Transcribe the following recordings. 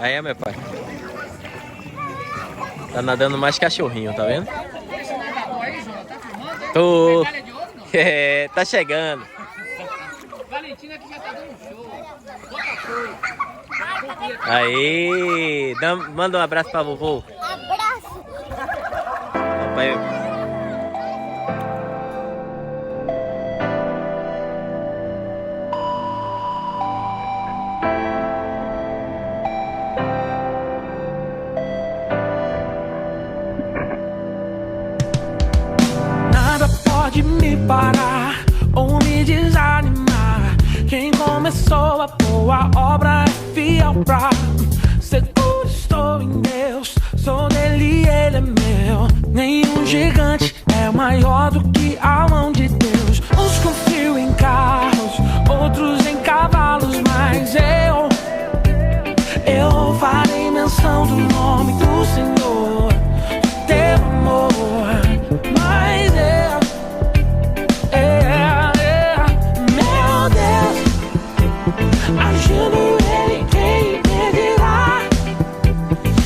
Aí é, meu pai. Tá nadando mais cachorrinho, tá vendo? Tô. É, tá chegando. Valentina que já tá dando show. Aí, manda um abraço pra vovô. Abraço. Papai. Nada pode me parar ou me desanimar. Quem começou a boa obra é fiel pra. Seguro estou em Deus, sou dele, ele é meu. Nenhum gigante é maior do que a mão de Deus. Uns confiam em carros, outros em cavalos, mas eu farei menção do nome do Senhor, teu amor. Mas meu Deus, agindo ele, quem impedirá?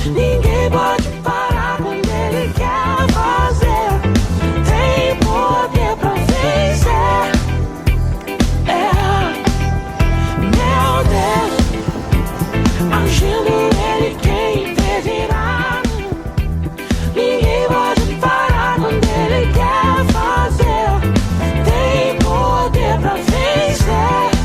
Ninguém pode parar quando ele quer fazer. Tem poder pra vencer. Meu Deus, agindo ele, quem impedirá? Ninguém pode parar quando ele quer fazer. Tem poder pra vencer.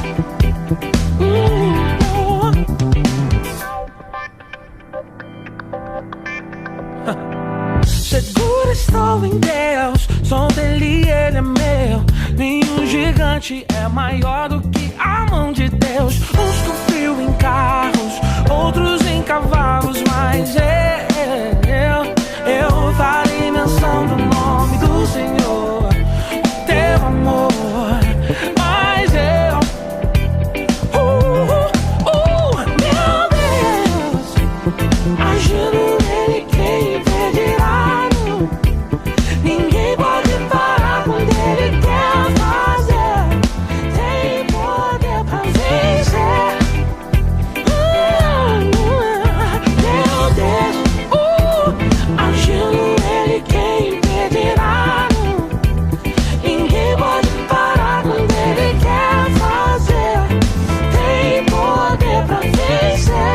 Seguro estou em Deus, sou dele, ele é meu. Nenhum gigante é maior do que a mão de Deus. Uns confiam em carros, outros em cavalos, mas eu farei menção do nome do Senhor, teu amor. Mas meu Deus, agindo ele, quem impedirá? Ninguém pode parar quando ele quer fazer. Tem poder pra vencer. Meu Deus, agindo ele, quem impedirá? Ninguém pode parar quando ele quer fazer. Tem poder pra vencer.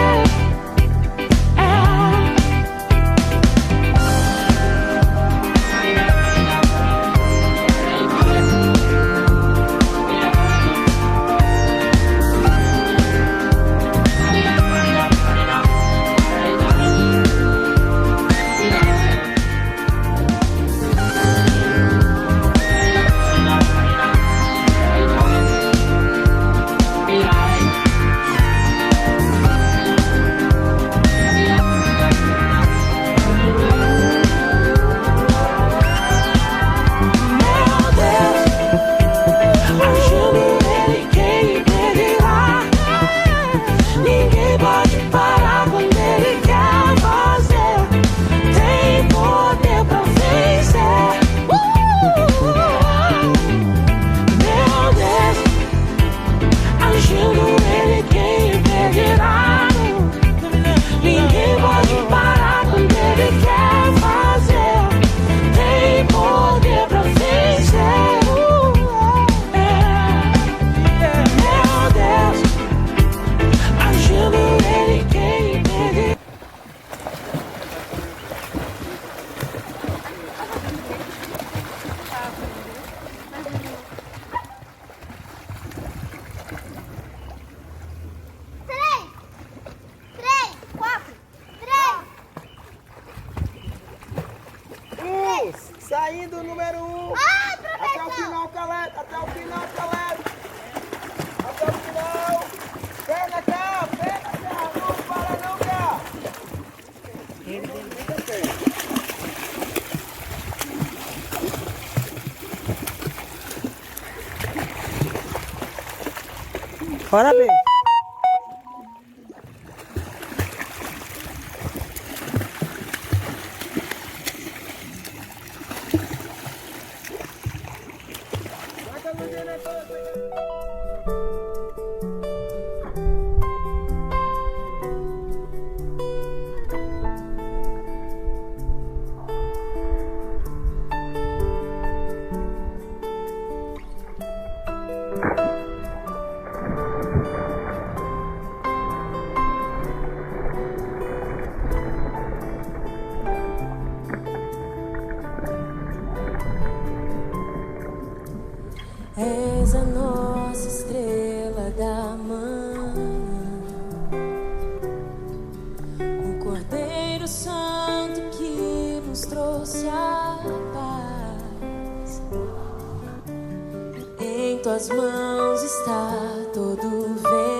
Saindo o número 1. Até o final, Caleta. Até o final, Caleta. Até o final. Pega cá. Não para não, cá. Parabéns. trouxe a paz. Em tuas mãos está todo o vento.